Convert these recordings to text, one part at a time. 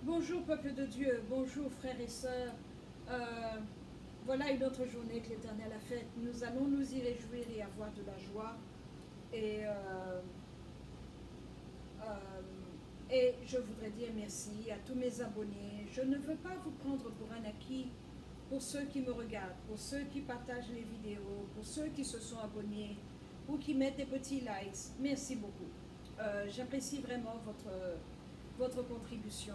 Bonjour peuple de Dieu, bonjour frères et sœurs. Euh, voilà une autre journée que l'Éternel a faite. Nous allons nous y réjouir et avoir de la joie. Et, euh, euh, et je voudrais dire merci à tous mes abonnés. Je ne veux pas vous prendre pour un acquis pour ceux qui me regardent, pour ceux qui partagent les vidéos, pour ceux qui se sont abonnés ou qui mettent des petits likes. Merci beaucoup. J'apprécie vraiment votre contribution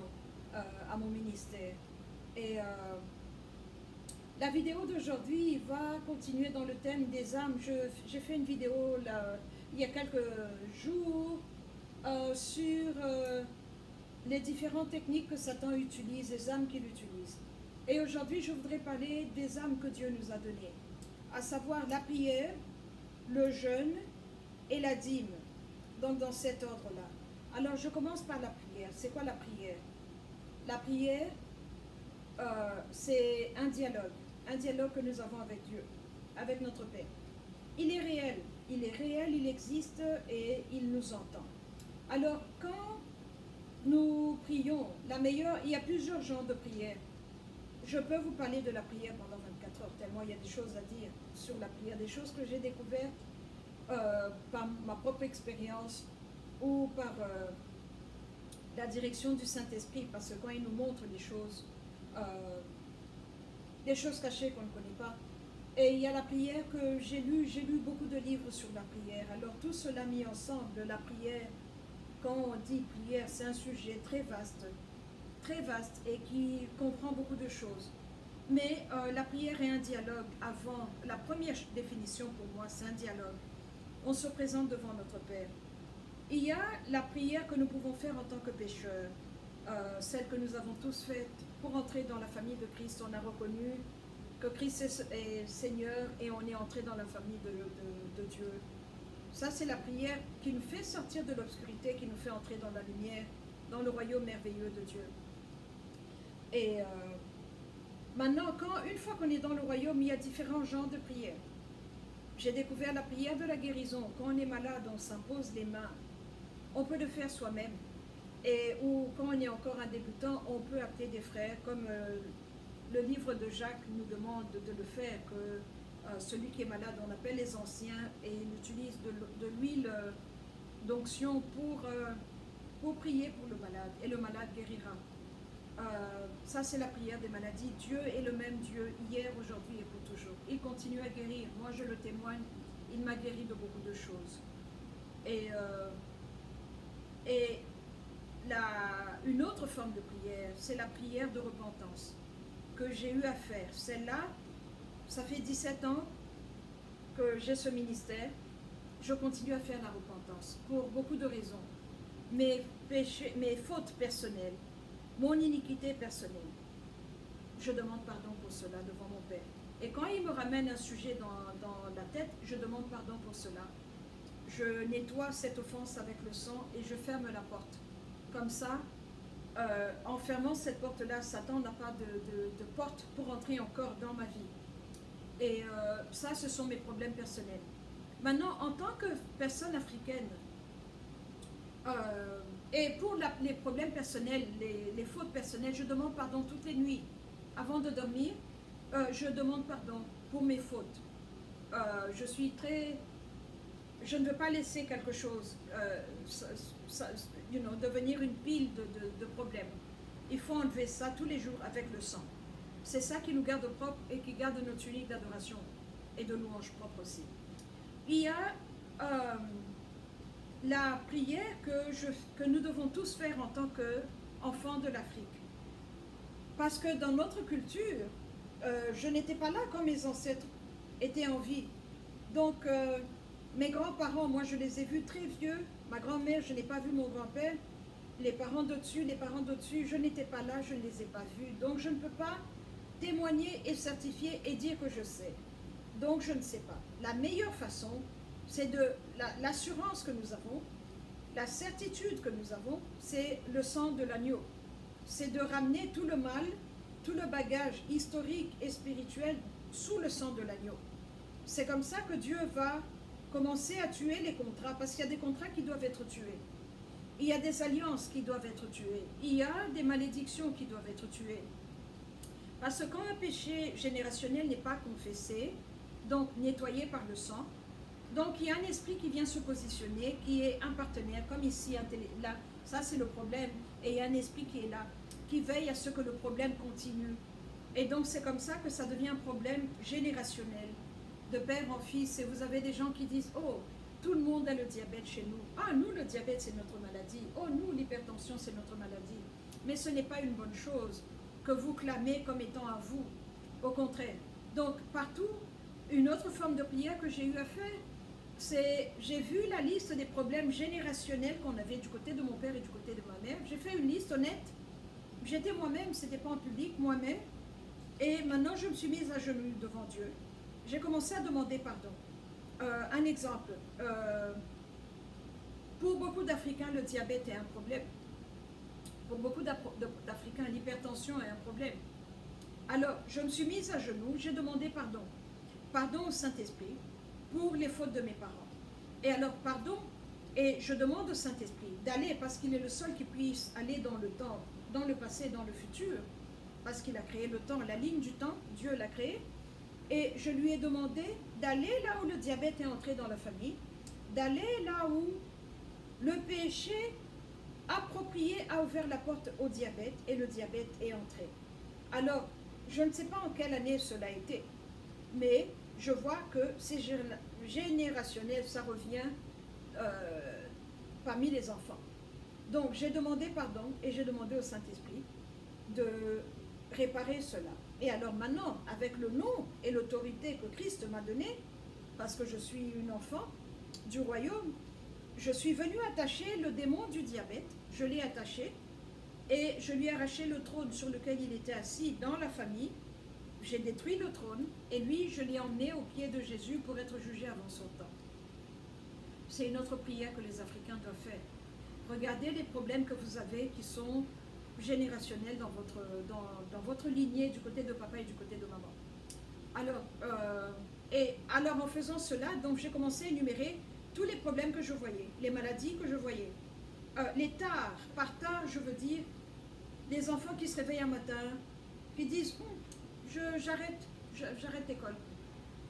à mon ministère. Et la vidéo d'aujourd'hui va continuer dans le thème des âmes. J'ai fait une vidéo là, il y a quelques jours sur les différentes techniques que Satan utilise, les âmes qu'il utilise. Et aujourd'hui, je voudrais parler des âmes que Dieu nous a données, à savoir la prière, le jeûne et la dîme. Donc dans cet ordre-là. Alors je commence par la prière. C'est quoi la prière? La prière, c'est un dialogue que nous avons avec Dieu, avec notre Père. Il est réel, il existe et il nous entend. Alors quand nous prions, il y a plusieurs genres de prières. Je peux vous parler de la prière pendant 24 heures, tellement il y a des choses à dire sur la prière, des choses que j'ai découvertes par ma propre expérience ou par la direction du Saint-Esprit, parce que quand il nous montre des choses cachées qu'on ne connaît pas. Et il y a la prière que j'ai lu beaucoup de livres sur la prière. Alors tout cela mis ensemble, la prière, quand on dit prière, c'est un sujet très vaste et qui comprend beaucoup de choses. Mais la prière est un dialogue avant. La première définition pour moi, c'est un dialogue. On se présente devant notre Père. Il y a la prière que nous pouvons faire en tant que pécheurs, celle que nous avons tous faite pour entrer dans la famille de Christ. On a reconnu que Christ est Seigneur et on est entré dans la famille de Dieu. Ça, c'est la prière qui nous fait sortir de l'obscurité, qui nous fait entrer dans la lumière, dans le royaume merveilleux de Dieu. Et maintenant, une fois qu'on est dans le royaume, il y a différents genres de prières. J'ai découvert la prière de la guérison. Quand on est malade, on s'impose les mains. On peut le faire soi-même. Ou quand on est encore un débutant, on peut appeler des frères, comme le livre de Jacques nous demande de le faire, que celui qui est malade, on appelle les anciens et il utilise de l'huile d'onction pour prier pour le malade, et le malade guérira. Ça, c'est la prière des maladies. Dieu est le même Dieu, hier, aujourd'hui et pour toujours. Il continue à guérir. Moi, je le témoigne. Il m'a guéri de beaucoup de choses. Et une autre forme de prière, c'est la prière de repentance que j'ai eu à faire. Celle-là, ça fait 17 ans que j'ai ce ministère. Je continue à faire la repentance pour beaucoup de raisons. Mes fautes personnelles, mon iniquité personnelle. Je demande pardon pour cela devant mon Père. Et quand il me ramène un sujet dans la tête, je demande pardon pour cela. Je nettoie cette offense avec le sang et je ferme la porte. Comme ça, en fermant cette porte-là, Satan n'a pas de porte pour entrer encore dans ma vie. Et ça, ce sont mes problèmes personnels. Maintenant, en tant que personne africaine, et pour les problèmes personnels, les fautes personnelles, je demande pardon toutes les nuits. Avant de dormir, je demande pardon pour mes fautes. Je ne veux pas laisser quelque chose devenir une pile de problèmes. Il faut enlever ça tous les jours avec le sang. C'est ça qui nous garde propres et qui garde notre tunique d'adoration et de louange propre aussi. Il y a la prière que nous devons tous faire en tant qu'enfants de l'Afrique. Parce que dans notre culture, je n'étais pas là quand mes ancêtres étaient en vie. Donc, mes grands-parents, moi je les ai vus très vieux. Ma grand-mère, je n'ai pas vu mon grand-père. Les parents d'au-dessus, je n'étais pas là, je ne les ai pas vus. Donc, je ne peux pas témoigner et certifier et dire que je sais. Donc, je ne sais pas. La meilleure façon, c'est l'assurance que nous avons, la certitude que nous avons, c'est le sang de l'agneau. C'est de ramener tout le mal, tout le bagage historique et spirituel sous le sang de l'agneau. C'est comme ça que Dieu va commencer à tuer les contrats, parce qu'il y a des contrats qui doivent être tués. Il y a des alliances qui doivent être tuées. Il y a des malédictions qui doivent être tuées. Parce que quand un péché générationnel n'est pas confessé, donc nettoyé par le sang, donc il y a un esprit qui vient se positionner, qui est un partenaire, comme ici, là, ça c'est le problème, et il y a un esprit qui est là, qui veille à ce que le problème continue. Et donc c'est comme ça que ça devient un problème générationnel, de père en fils, et vous avez des gens qui disent, oh, tout le monde a le diabète chez nous. Ah, nous, le diabète, c'est notre maladie. Oh, nous, l'hypertension, c'est notre maladie. Mais ce n'est pas une bonne chose que vous clamez comme étant à vous. Au contraire. Donc, partout, une autre forme de prière que j'ai eu à faire, c'est, j'ai vu la liste des problèmes générationnels qu'on avait du côté de mon père et du côté de ma mère. J'ai fait une liste honnête. J'étais moi-même, c'était pas en public, moi-même. Et maintenant, je me suis mise à genoux devant Dieu. J'ai commencé à demander pardon. Un exemple, pour beaucoup d'Africains, le diabète est un problème. Pour beaucoup d'Africains, l'hypertension est un problème. Alors, je me suis mise à genoux, j'ai demandé pardon. Pardon au Saint-Esprit pour les fautes de mes parents. Et alors, pardon, et je demande au Saint-Esprit d'aller, parce qu'il est le seul qui puisse aller dans le temps, dans le passé, dans le futur, parce qu'il a créé le temps, la ligne du temps, Dieu l'a créé. Et je lui ai demandé d'aller là où le diabète est entré dans la famille, d'aller là où le péché approprié a ouvert la porte au diabète et le diabète est entré. Alors, je ne sais pas en quelle année cela a été, mais je vois que c'est générationnel, ça revient parmi les enfants. Donc, j'ai demandé pardon et j'ai demandé au Saint-Esprit de réparer cela. Et alors maintenant, avec le nom et l'autorité que Christ m'a donnée, parce que je suis une enfant du royaume, je suis venue attacher le démon du diabète, je l'ai attaché, et je lui ai arraché le trône sur lequel il était assis dans la famille. J'ai détruit le trône, et lui, je l'ai emmené au pied de Jésus pour être jugé avant son temps. C'est une autre prière que les Africains doivent faire. Regardez les problèmes que vous avez qui sont générationnel dans votre lignée du côté de papa et du côté de maman. Alors, en faisant cela, donc j'ai commencé à énumérer tous les problèmes que je voyais, les maladies que je voyais. Les tares, par tard, je veux dire, les enfants qui se réveillent un matin, qui disent j'arrête l'école,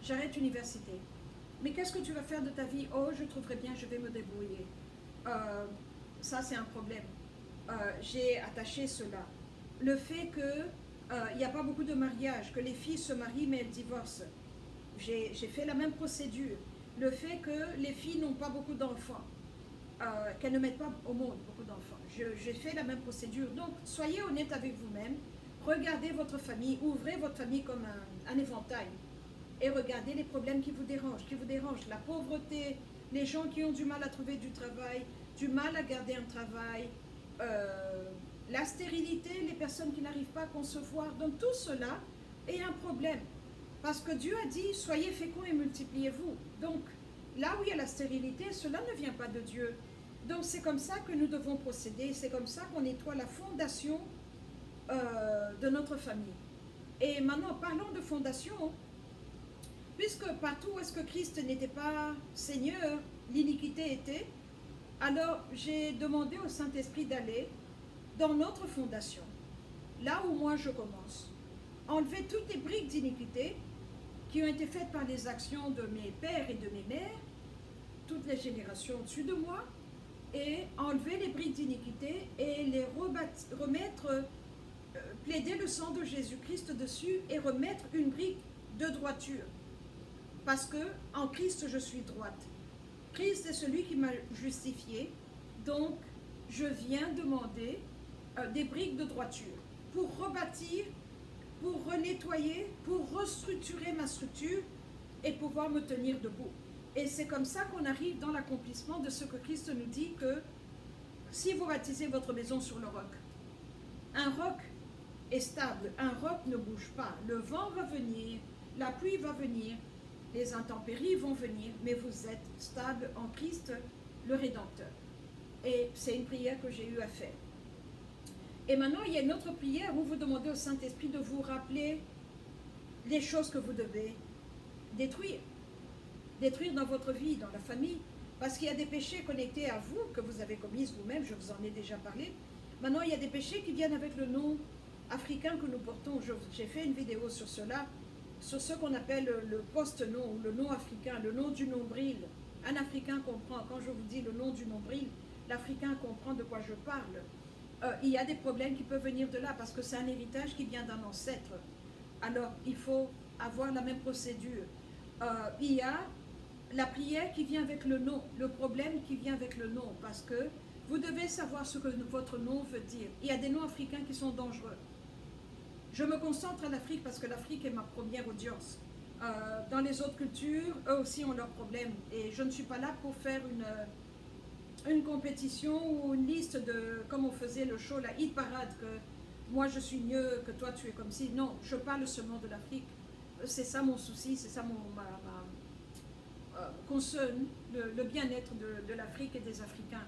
j'arrête l'université. Mais qu'est-ce que tu vas faire de ta vie? Oh, je trouverai bien, je vais me débrouiller. Ça, c'est un problème. J'ai attaché cela. Le fait qu'il n'y a pas beaucoup de mariages, que les filles se marient mais elles divorcent. J'ai fait la même procédure. Le fait que les filles n'ont pas beaucoup d'enfants, qu'elles ne mettent pas au monde beaucoup d'enfants. J'ai fait la même procédure. Donc, soyez honnête avec vous-même. Regardez votre famille, ouvrez votre famille comme un éventail. Et regardez les problèmes qui vous dérangent. La pauvreté, les gens qui ont du mal à trouver du travail, du mal à garder un travail, la stérilité, les personnes qui n'arrivent pas à concevoir. Donc tout cela est un problème. Parce que Dieu a dit, soyez féconds et multipliez-vous. Donc là où il y a la stérilité, cela ne vient pas de Dieu. Donc c'est comme ça que nous devons procéder. C'est comme ça qu'on nettoie la fondation de notre famille. Et maintenant, parlons de fondation. Puisque partout où est-ce que Christ n'était pas Seigneur, l'iniquité était, alors j'ai demandé au Saint-Esprit d'aller dans notre fondation, là où moi je commence, enlever toutes les briques d'iniquité qui ont été faites par les actions de mes pères et de mes mères, toutes les générations au-dessus de moi, et enlever les briques d'iniquité et les remettre, plaider le sang de Jésus-Christ dessus et remettre une brique de droiture. Parce que en Christ je suis droite. Christ est celui qui m'a justifié, donc je viens demander des briques de droiture pour rebâtir, pour renettoyer, pour restructurer ma structure et pouvoir me tenir debout. Et c'est comme ça qu'on arrive dans l'accomplissement de ce que Christ nous dit, que si vous baptisez votre maison sur le roc, un roc est stable, un roc ne bouge pas, le vent va venir, la pluie va venir, les intempéries vont venir, mais vous êtes stable en Christ, le Rédempteur. Et c'est une prière que j'ai eu à faire. Et maintenant, il y a une autre prière où vous demandez au Saint-Esprit de vous rappeler les choses que vous devez détruire. Détruire dans votre vie, dans la famille. Parce qu'il y a des péchés connectés à vous, que vous avez commis vous-même, je vous en ai déjà parlé. Maintenant, il y a des péchés qui viennent avec le nom africain que nous portons. J'ai fait une vidéo sur cela, sur ce qu'on appelle le post-nom, le nom africain, le nom du nombril. Un Africain comprend, quand je vous dis le nom du nombril, l'Africain comprend de quoi je parle. Il y a des problèmes qui peuvent venir de là, parce que c'est un héritage qui vient d'un ancêtre. Alors, il faut avoir la même procédure. Il y a la prière qui vient avec le nom, le problème qui vient avec le nom, parce que vous devez savoir ce que votre nom veut dire. Il y a des noms africains qui sont dangereux. Je me concentre à l'Afrique parce que l'Afrique est ma première audience. Dans les autres cultures, eux aussi ont leurs problèmes. Et je ne suis pas là pour faire une compétition ou une liste de, comme on faisait le show, la hit parade, que moi je suis mieux, que toi tu es comme si. Non, je parle seulement de l'Afrique. C'est ça mon souci, c'est ça concerne le bien-être de l'Afrique et des Africains.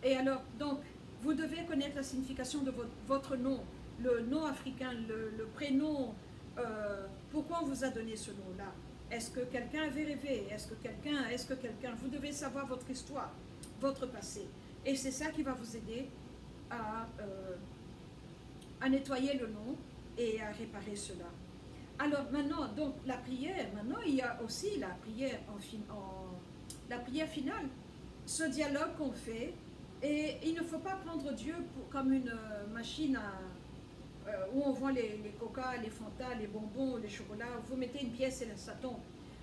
Et alors, donc, vous devez connaître la signification de votre nom, le nom africain, le prénom, pourquoi on vous a donné ce nom-là. Est-ce que quelqu'un avait rêvé? Est-ce que quelqu'un, vous devez savoir votre histoire, votre passé. Et c'est ça qui va vous aider à nettoyer le nom et à réparer cela. Alors maintenant, donc la prière, maintenant il y a aussi la prière la prière finale, ce dialogue qu'on fait, et il ne faut pas prendre Dieu comme une machine où on vend les coca, les Fanta, les bonbons, les chocolats, vous mettez une pièce et ça tombe.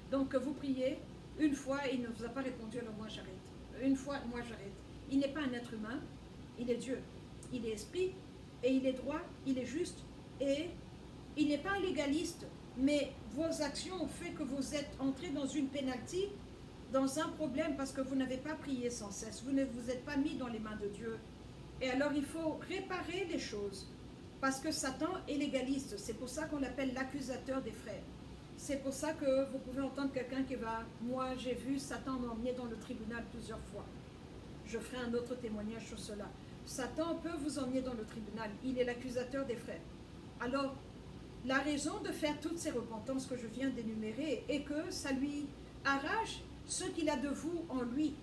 Donc vous priez, une fois il ne vous a pas répondu, alors moi j'arrête. Une fois, moi j'arrête. Il n'est pas un être humain, il est Dieu. Il est esprit, et il est droit, il est juste, et il n'est pas légaliste, mais vos actions ont fait que vous êtes entré dans une pénalité, dans un problème, parce que vous n'avez pas prié sans cesse, vous ne vous êtes pas mis dans les mains de Dieu. Et alors il faut réparer les choses, parce que Satan est légaliste, c'est pour ça qu'on l'appelle l'accusateur des frères. C'est pour ça que vous pouvez entendre quelqu'un qui va, moi j'ai vu Satan m'emmener dans le tribunal plusieurs fois. Je ferai un autre témoignage sur cela. Satan peut vous emmener dans le tribunal, il est l'accusateur des frères. Alors, la raison de faire toutes ces repentances que je viens d'énumérer est que ça lui arrache ce qu'il a de vous en lui.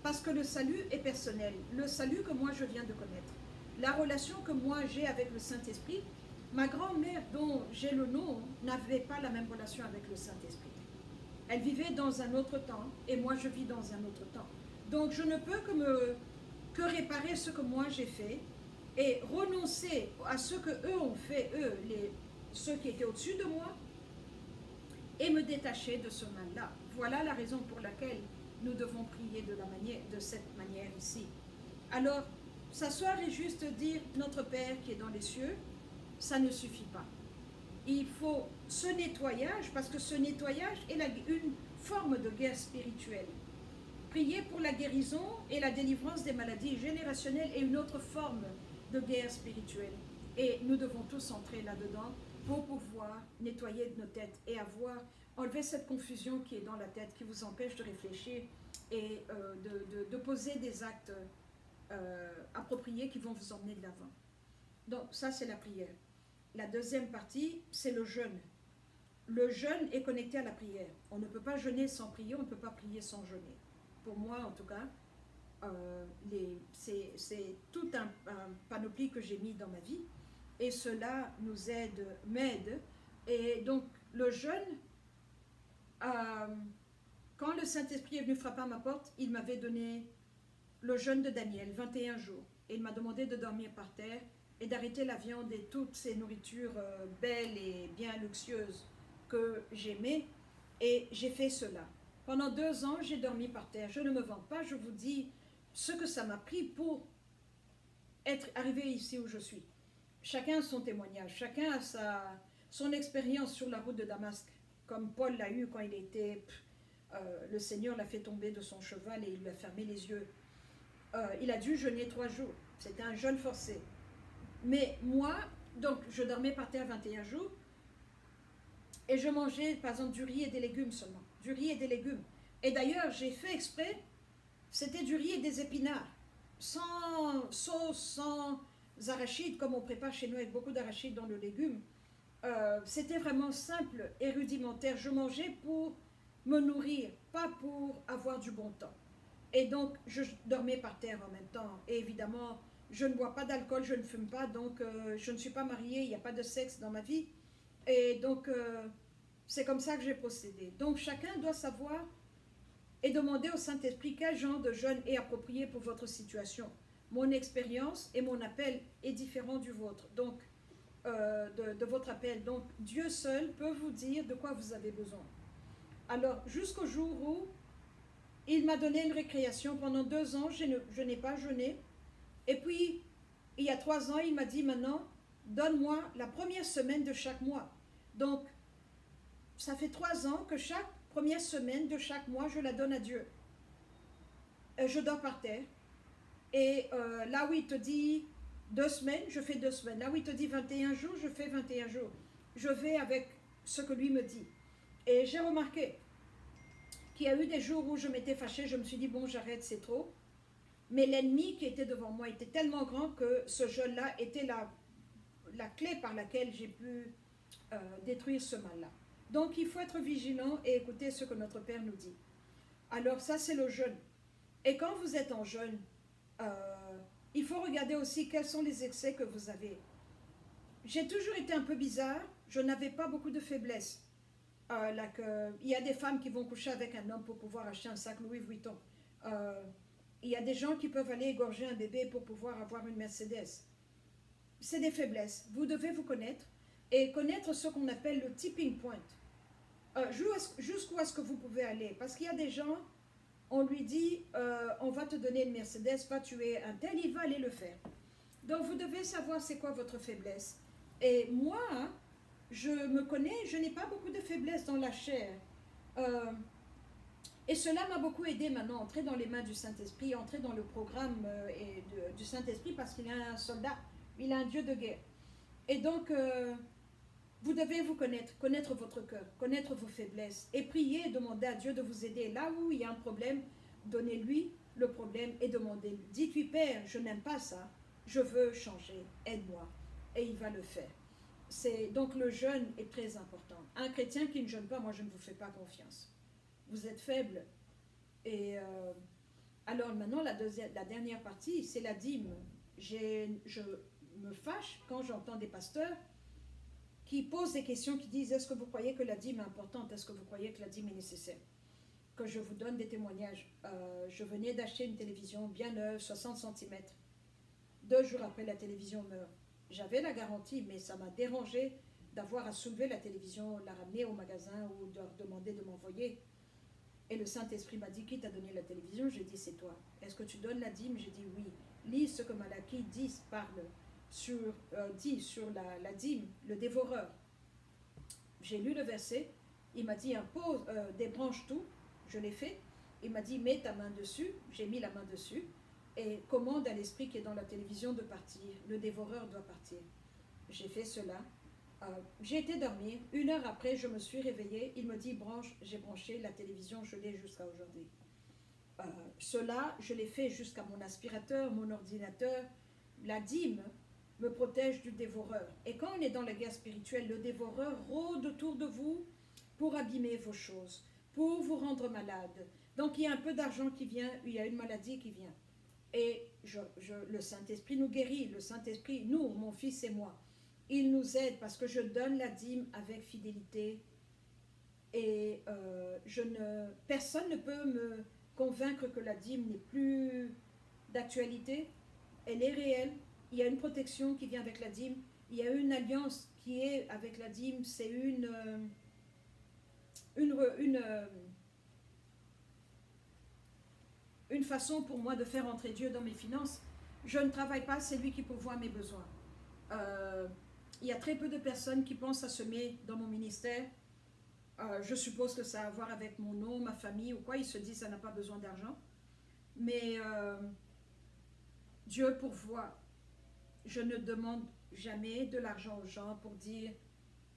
Parce que le salut est personnel. Le salut que moi je viens de connaître. La relation que moi j'ai avec le Saint-Esprit, ma grand-mère dont j'ai le nom n'avait pas la même relation avec le Saint-Esprit. Elle vivait dans un autre temps et moi je vis dans un autre temps. Donc je ne peux que réparer ce que moi j'ai fait et renoncer à ce que eux ont fait, ceux qui étaient au-dessus de moi, et me détacher de ce mal-là. Voilà la raison pour laquelle nous devons prier de cette manière ici. Alors, s'asseoir et juste dire notre Père qui est dans les cieux, ça ne suffit pas. Il faut ce nettoyage, parce que ce nettoyage est une forme de guerre spirituelle. Prier pour la guérison et la délivrance des maladies générationnelles est une autre forme de guerre spirituelle. Et nous devons tous entrer là-dedans pour pouvoir nettoyer nos têtes et enlever cette confusion qui est dans la tête, qui vous empêche de réfléchir et de poser des actes appropriés qui vont vous emmener de l'avant. Donc ça c'est la prière. La deuxième partie, c'est le jeûne. Le jeûne est connecté à la prière. On ne peut pas jeûner sans prier, on ne peut pas prier sans jeûner. Pour moi en tout cas, c'est tout un panoplie que j'ai mis dans ma vie. Et cela m'aide. Et donc, le jeûne, quand le Saint-Esprit est venu frapper à ma porte, il m'avait donné le jeûne de Daniel, 21 jours. Et il m'a demandé de dormir par terre et d'arrêter la viande et toutes ces nourritures belles et bien luxueuses que j'aimais. Et j'ai fait cela. Pendant 2 ans, j'ai dormi par terre. Je ne me vante pas, je vous dis ce que ça m'a pris pour être arrivé ici où je suis. Chacun a son témoignage, chacun a son expérience sur la route de Damas, comme Paul l'a eu quand il était... le Seigneur l'a fait tomber de son cheval et il lui a fermé les yeux. Il a dû jeûner 3 jours. C'était un jeûne forcé. Mais moi, donc, je dormais par terre 21 jours et je mangeais, par exemple, du riz et des légumes seulement. Du riz et des légumes. Et d'ailleurs, j'ai fait exprès, c'était du riz et des épinards. Sans sauce, sans arachides, comme on prépare chez nous avec beaucoup d'arachides dans le légume. C'était vraiment simple et rudimentaire. Je mangeais pour me nourrir, pas pour avoir du bon temps. Et donc, je dormais par terre en même temps. Et évidemment, je ne bois pas d'alcool, je ne fume pas, donc je ne suis pas mariée, il n'y a pas de sexe dans ma vie. Et donc, c'est comme ça que j'ai procédé. Donc, chacun doit savoir et demander au Saint-Esprit quel genre de jeûne est approprié pour votre situation. Mon expérience et mon appel est différent du vôtre, donc de votre appel. Donc, Dieu seul peut vous dire de quoi vous avez besoin. Alors, jusqu'au jour où il m'a donné une récréation pendant 2 ans, je n'ai pas jeûné. Et puis, il y a 3 ans, il m'a dit maintenant, donne-moi la première semaine de chaque mois. Donc, ça fait 3 ans que chaque première semaine de chaque mois, je la donne à Dieu. Je dors par terre. Et là où il te dit 2 semaines, je fais 2 semaines. Là où il te dit 21 jours, je fais 21 jours. Je vais avec ce que lui me dit. Et j'ai remarqué qu'il y a eu des jours où je m'étais fâchée, je me suis dit, bon, j'arrête, c'est trop. Mais l'ennemi qui était devant moi était tellement grand que ce jeûne-là était la clé par laquelle j'ai pu détruire ce mal-là. Donc il faut être vigilant et écouter ce que notre Père nous dit. Alors ça, c'est le jeûne. Et quand vous êtes en jeûne, il faut regarder aussi quels sont les excès que vous avez. J'ai toujours été un peu bizarre, je n'avais pas beaucoup de faiblesse. Il y a des femmes qui vont coucher avec un homme pour pouvoir acheter un sac Louis Vuitton. Il y a des gens qui peuvent aller égorger un bébé pour pouvoir avoir une Mercedes. C'est des faiblesses. Vous devez vous connaître et connaître ce qu'on appelle le tipping point. Jusqu'où est-ce que vous pouvez aller? Parce qu'il y a des gens, on lui dit, on va te donner une Mercedes, va tuer un tel, il va aller le faire. Donc vous devez savoir c'est quoi votre faiblesse. Et moi, je me connais, je n'ai pas beaucoup de faiblesse dans la chair. Et cela m'a beaucoup aidé maintenant, entrer dans les mains du Saint-Esprit, entrer dans le programme du Saint-Esprit parce qu'il est un soldat, il est un Dieu de guerre. Et donc, vous devez vous connaître votre cœur, connaître vos faiblesses et prier et demander à Dieu de vous aider. Là où il y a un problème, donnez-lui le problème et demandez-lui. Dites-lui, Père, je n'aime pas ça, je veux changer, aide-moi. Et il va le faire. Donc le jeûne est très important. Un chrétien qui ne jeûne pas, moi je ne vous fais pas confiance. Vous êtes faible. Et alors maintenant, la dernière partie, c'est la dîme. Je me fâche quand j'entends des pasteurs qui posent des questions, qui disent, est-ce que vous croyez que la dîme est importante? Est-ce que vous croyez que la dîme est nécessaire? Que je vous donne des témoignages. Je venais d'acheter une télévision bien neuve, 60 cm. 2 jours après, la télévision meurt. J'avais la garantie, mais ça m'a dérangé d'avoir à soulever la télévision, la ramener au magasin ou de leur demander de m'envoyer. Et le Saint-Esprit m'a dit, qui t'a donné la télévision? J'ai dit, c'est toi. Est-ce que tu donnes la dîme? J'ai dit, oui. Lis ce que Malachie dit sur la dîme, le dévoreur. J'ai lu le verset. Il m'a dit, impose, débranche tout. Je l'ai fait. Il m'a dit, mets ta main dessus. J'ai mis la main dessus. Et commande à l'esprit qui est dans la télévision de partir. Le dévoreur doit partir. J'ai fait cela. J'ai été dormir. 1 heure après, je me suis réveillée. Il me dit, branche. J'ai branché la télévision. Je l'ai jusqu'à aujourd'hui. Cela, je l'ai fait jusqu'à mon aspirateur, mon ordinateur. La dîme me protège du dévoreur. Et quand on est dans la guerre spirituelle, le dévoreur rôde autour de vous pour abîmer vos choses, pour vous rendre malade. Donc il y a un peu d'argent qui vient, il y a une maladie qui vient. Et le Saint-Esprit nous guérit, le Saint-Esprit, nous, mon fils et moi, il nous aide parce que je donne la dîme avec fidélité. Et personne ne peut me convaincre que la dîme n'est plus d'actualité. Elle est réelle. Il y a une protection qui vient avec la dîme. Il y a une alliance qui est avec la dîme. C'est une façon pour moi de faire entrer Dieu dans mes finances. Je ne travaille pas, c'est lui qui pourvoit mes besoins. Il y a très peu de personnes qui pensent à semer dans mon ministère. Je suppose que ça a à voir avec mon nom, ma famille ou quoi. Ils se disent ça n'a pas besoin d'argent. Mais Dieu pourvoit. Je ne demande jamais de l'argent aux gens pour dire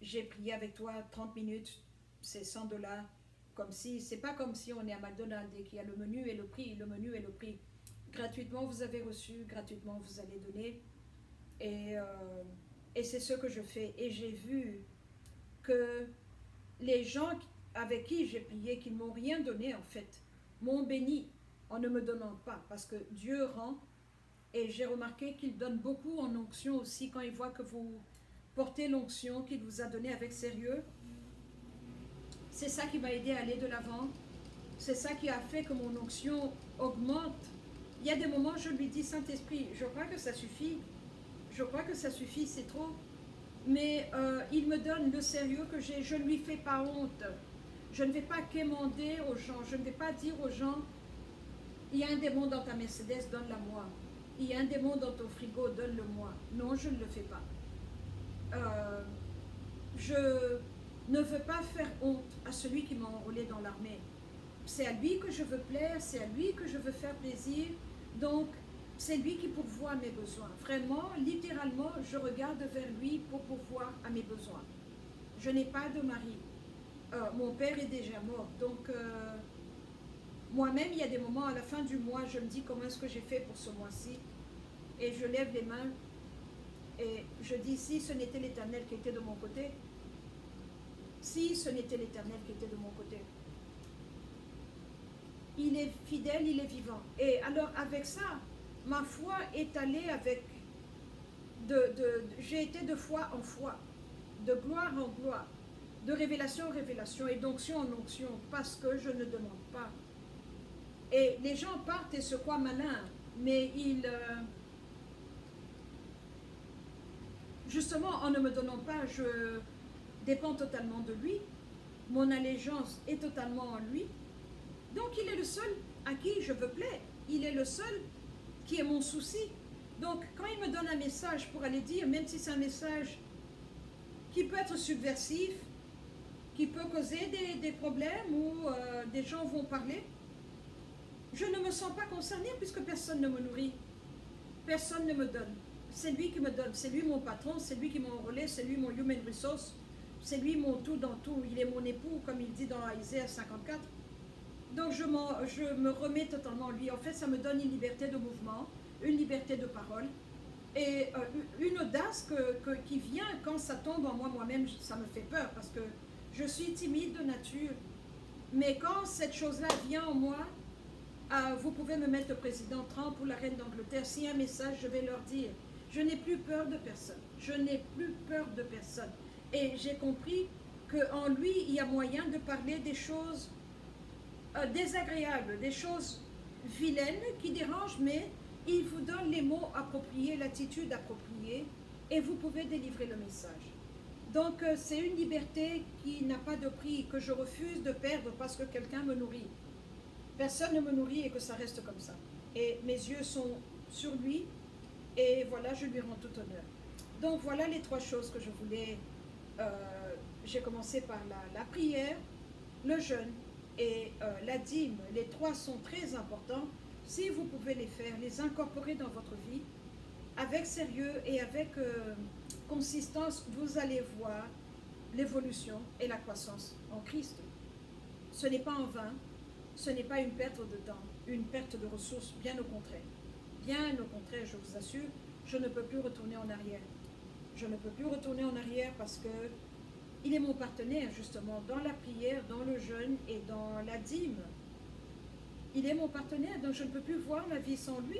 j'ai prié avec toi 30 minutes, c'est 100 $. Comme si, c'est pas comme si on est à McDonald's et qu'il y a le menu et le prix, le menu et le prix. Gratuitement vous avez reçu, gratuitement vous allez donner. Et c'est ce que je fais. Et j'ai vu que les gens avec qui j'ai prié, qui ne m'ont rien donné en fait, m'ont béni. en ne me donnant pas, parce que Dieu rend, et j'ai remarqué qu'il donne beaucoup en onction aussi quand il voit que vous portez l'onction qu'il vous a donnée avec sérieux. C'est ça qui m'a aidé à aller de l'avant, c'est ça qui a fait que mon onction augmente. Il y a des moments où je lui dis, Saint-Esprit, je crois que ça suffit, je crois que ça suffit, c'est trop. Mais il me donne le sérieux que j'ai, je ne lui fais pas honte. Je ne vais pas quémander aux gens, je ne vais pas dire aux gens, il y a un démon dans ta Mercedes, donne-la-moi. Il y a un démon dans ton frigo, donne-le-moi. Non, je ne le fais pas. Je ne veux pas faire honte à celui qui m'a enrôlé dans l'armée. C'est à lui que je veux plaire, c'est à lui que je veux faire plaisir. Donc, c'est lui qui pourvoit à mes besoins. Vraiment, littéralement, je regarde vers lui pour pourvoir à mes besoins. Je n'ai pas de mari. Mon père est déjà mort. Donc, moi-même, il y a des moments à la fin du mois, je me dis comment est-ce que j'ai fait pour ce mois-ci. Et je lève les mains et je dis, si ce n'était l'Éternel qui était de mon côté, si ce n'était l'Éternel qui était de mon côté. Il est fidèle, il est vivant. Et alors avec ça, ma foi est allée avec, j'ai été de foi en foi, de gloire en gloire, de révélation en révélation et d'onction en onction, parce que je ne demande pas. Et les gens partent et se croient malins, mais justement, en ne me donnant pas, je dépends totalement de lui. Mon allégeance est totalement en lui. Donc, il est le seul à qui je veux plaire. Il est le seul qui est mon souci. Donc, quand il me donne un message pour aller dire, même si c'est un message qui peut être subversif, qui peut causer des problèmes où des gens vont parler, je ne me sens pas concernée puisque personne ne me nourrit. Personne ne me donne. C'est lui qui me donne. C'est lui mon patron, c'est lui qui m'a enrôlé, c'est lui mon human resource, c'est lui mon tout dans tout. Il est mon époux, comme il dit dans Isaïe 54. Donc je me remets totalement en lui. En fait, ça me donne une liberté de mouvement, une liberté de parole et une audace qui vient quand ça tombe en moi-même. Ça me fait peur parce que je suis timide de nature. Mais quand cette chose-là vient en moi, vous pouvez me mettre le président Trump ou la reine d'Angleterre. S'il y a un message, je vais leur dire. Je n'ai plus peur de personne. Je n'ai plus peur de personne. Et j'ai compris qu'en lui, il y a moyen de parler des choses désagréables, des choses vilaines qui dérangent, mais il vous donne les mots appropriés, l'attitude appropriée, et vous pouvez délivrer le message. Donc c'est une liberté qui n'a pas de prix, que je refuse de perdre parce que quelqu'un me nourrit. Personne ne me nourrit et que ça reste comme ça. Et mes yeux sont sur lui, et voilà, je lui rends tout honneur. Donc voilà les trois choses que je voulais. J'ai commencé par la prière, le jeûne et la dîme. Les trois sont très importants. Si vous pouvez les faire, les incorporer dans votre vie, avec sérieux et avec consistance, vous allez voir l'évolution et la croissance en Christ. Ce n'est pas en vain, ce n'est pas une perte de temps, une perte de ressources, bien au contraire. Bien au contraire, je vous assure, je ne peux plus retourner en arrière. Je ne peux plus retourner en arrière parce que il est mon partenaire justement dans la prière, dans le jeûne et dans la dîme. Il est mon partenaire, donc je ne peux plus voir ma vie sans lui.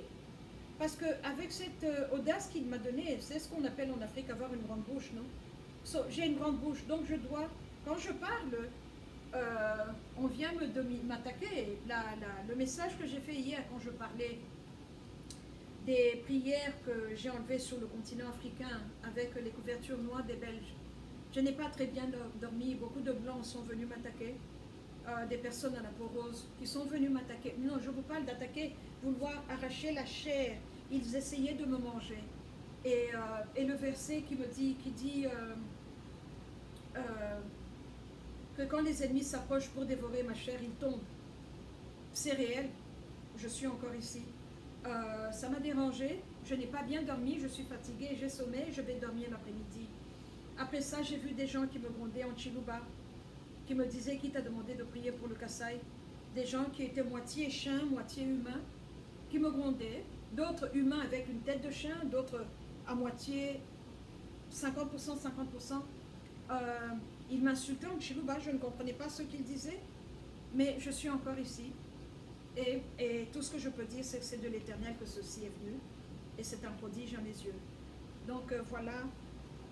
Parce qu'avec cette audace qu'il m'a donnée, c'est ce qu'on appelle en Afrique avoir une grande bouche, non? J'ai une grande bouche, donc je dois, quand je parle, on vient m'attaquer. Le message que j'ai fait hier quand je parlais des prières que j'ai enlevées sur le continent africain avec les couvertures noires des Belges. Je n'ai pas très bien dormi, beaucoup de Blancs sont venus m'attaquer, des personnes à la peau rose qui sont venues m'attaquer. Non, je vous parle d'attaquer, vouloir arracher la chair. Ils essayaient de me manger. Et le verset qui dit que quand les ennemis s'approchent pour dévorer ma chair, ils tombent. C'est réel, je suis encore ici. Ça m'a dérangé, je n'ai pas bien dormi, je suis fatiguée, j'ai sommeil, je vais dormir l'après-midi. Après ça, j'ai vu des gens qui me grondaient en Chiluba, qui me disaient qui t'a demandé de prier pour le Kasaï. Des gens qui étaient moitié chiens, moitié humains, qui me grondaient. D'autres humains avec une tête de chien, d'autres à moitié 50%, 50%. Ils m'insultaient en Chiluba, je ne comprenais pas ce qu'ils disaient, mais je suis encore ici. Et tout ce que je peux dire, c'est que c'est de l'Éternel que ceci est venu, et c'est un prodige à mes yeux. Donc voilà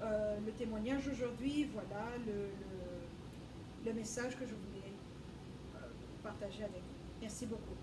le témoignage aujourd'hui, voilà le message que je voulais partager avec vous. Merci beaucoup.